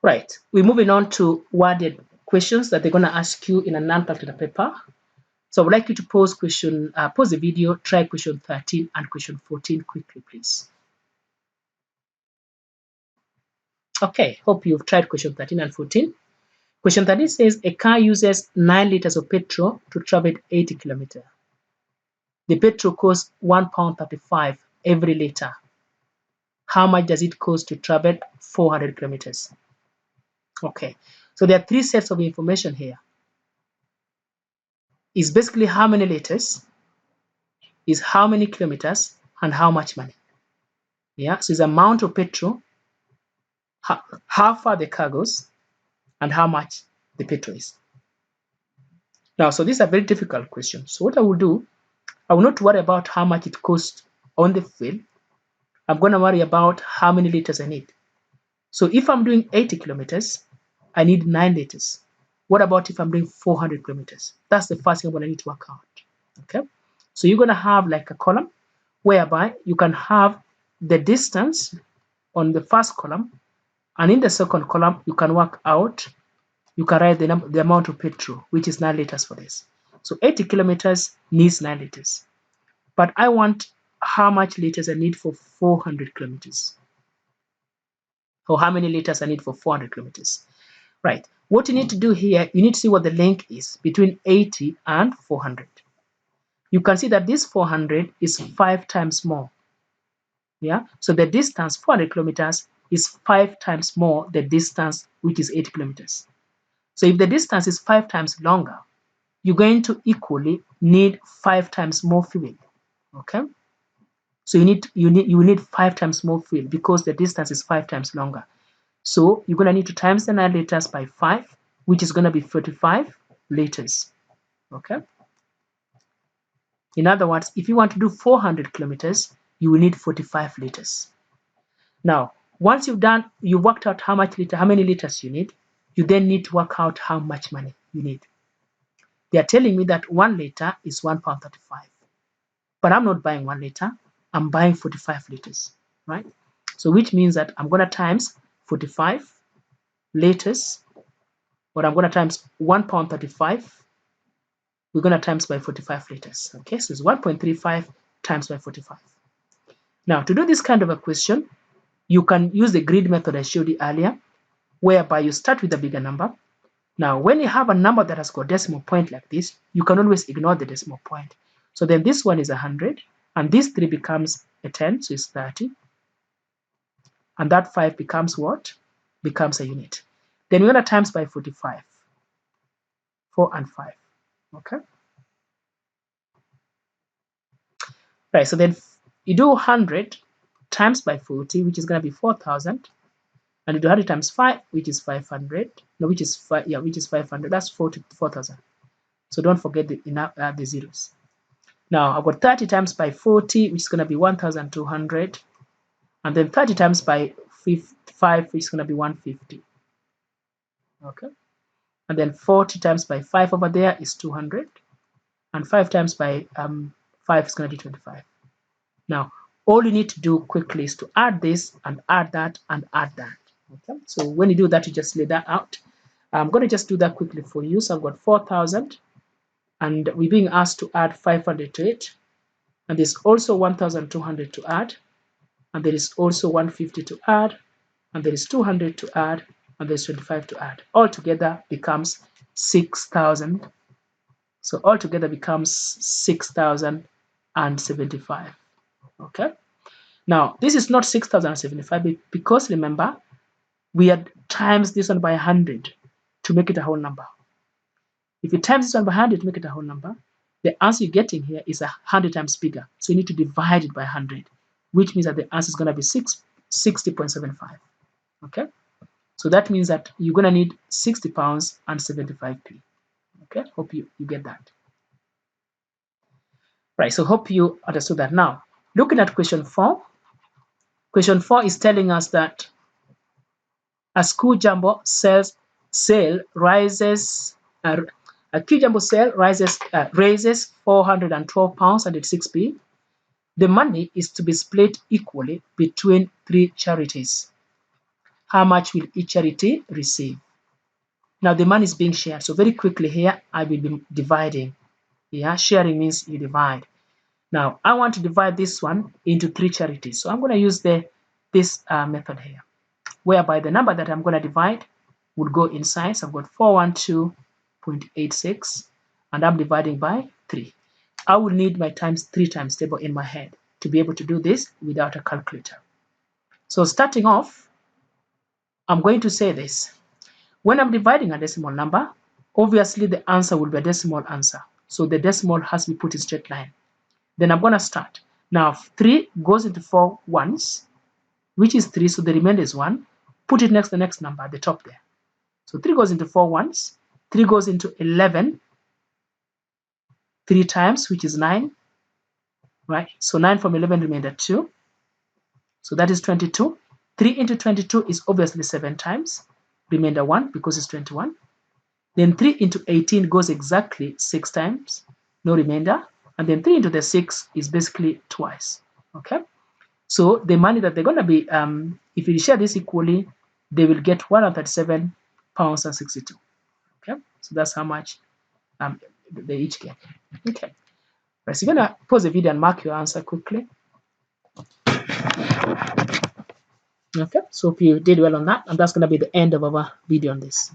Right, we're moving on to worded questions that they're going to ask you in a non-practical paper. So I would like you to pause the video, try question 13 and question 14 quickly, please. Okay, hope you've tried question 13 and 14. Question 13 says a car uses 9 liters of petrol to travel 80 kilometers. The petrol costs £1.35 every liter. How much does it cost to travel 400 kilometers? Okay, so there are 3 sets of information here. Is basically how many liters, is how many kilometers, and how much money. Yeah, so it's the amount of petrol, how far the car goes, and how much the petrol is. Now, so these are very difficult questions. So what I will do, I will not worry about how much it costs on the field. I'm going to worry about how many liters I need. So if I'm doing 80 kilometers, I need 9 liters. What about if I'm doing 400 kilometers? That's the first thing I'm going to need to work out. Okay, so you're going to have like a column whereby you can have the distance on the first column, and in the second column you can work out, you can write the amount of petrol, which is 9 liters for this. So 80 kilometers needs 9 liters, but I want how much liters I need for 400 kilometers, or how many liters I need for 400 kilometers. Right, what you need to do here, you need to see what the link is between 80 and 400. You can see that this 400 is 5 times more. Yeah, so the distance 400 kilometers is 5 times more the distance, which is 80 kilometers. So if the distance is 5 times longer, you're going to equally need 5 times more fuel. Okay, so you need 5 times more fuel because the distance is 5 times longer. So you're going to need to times the 9 liters by 5, which is going to be 45 liters. Okay, in other words, if you want to do 400 kilometers, you will need 45 liters. Now, once you've worked out how many liters you need, you then need to work out how much money you need. They are telling me that 1 liter is £1.35, but I'm not buying 1 liter, I'm buying 45 liters, right? So which means that I'm going to times 45 liters, or I'm going to times £1.35, we're going to times by 45 liters. Okay, so it's 1.35 times by 45. Now, to do this kind of a question, you can use the grid method I showed you earlier, whereby you start with a bigger number. Now, when you have a number that has got decimal point like this, you can always ignore the decimal point. So then this one is 100, and this 3 becomes a 10, so it's 30. And that 5 becomes what? Becomes a unit. Then we're going to times by 45. 4 and 5. Okay? Right, so then you do 100 times by 40, which is going to be 4,000. And you do 100 times 5, which is 500. No, which is 500. That's 4,000. So don't forget the zeros. Now I've got 30 times by 40, which is going to be 1,200. And then 30 times by 5, which is going to be 150. Okay. And then 40 times by 5 over there is 200. And 5 times by 5 is going to be 25. Now, all you need to do quickly is to add this and add that and add that. Okay. So when you do that, you just lay that out. I'm going to just do that quickly for you. So I've got 4,000. And we're being asked to add 500 to it, and there's also 1,200 to add, and there is also 150 to add, and there is 200 to add, and there's 25 to add. Altogether becomes 6,000. So altogether becomes 6,075. Okay. Now this is not 6,075 because remember we had times this one by 100 to make it a whole number. If you times this one by 100 to make it a whole number, the answer you're getting here is 100 times bigger. So you need to divide it by 100, which means that the answer is going to be 60.75. Okay? So that means that you're going to need £60 and 75p. Okay? Hope you get that. Right, so hope you understood that. Now, looking at question 4. Question 4 is telling us that a school jumbo sale rises. A Q Jumbo sale raises £412 and 86p. The money is to be split equally between 3 charities. how much will each charity receive? Now the money is being shared. So very quickly here, I will be dividing. Yeah, sharing means you divide. Now I want to divide this one into 3 charities. So I'm going to use this method here, whereby the number that I'm going to divide would go inside. So I've got 412.86 and I'm dividing by 3. I will need my 3 times table in my head to be able to do this without a calculator. So starting off, I'm going to say this. When I'm dividing a decimal number, obviously the answer will be a decimal answer. So the decimal has to be put in straight line. Then I'm going to start. Now 3 goes into 4 once, which is 3, so the remainder is 1. Put it next to the next number at the top there. So 3 goes into 4 once, 3 goes into 11 3 times, which is 9, right? So 9 from 11 remainder 2. So that is 22. 3 into 22 is obviously 7 times, remainder 1 because it's 21. Then 3 into 18 goes exactly 6 times, no remainder. And then 3 into the 6 is basically twice, okay? So the money that they're going to be, if you share this equally, they will get £137.62, okay? So that's how much they each get, okay? Right, so you're going to pause the video and mark your answer quickly. Okay, so if you did well on that, and that's going to be the end of our video on this.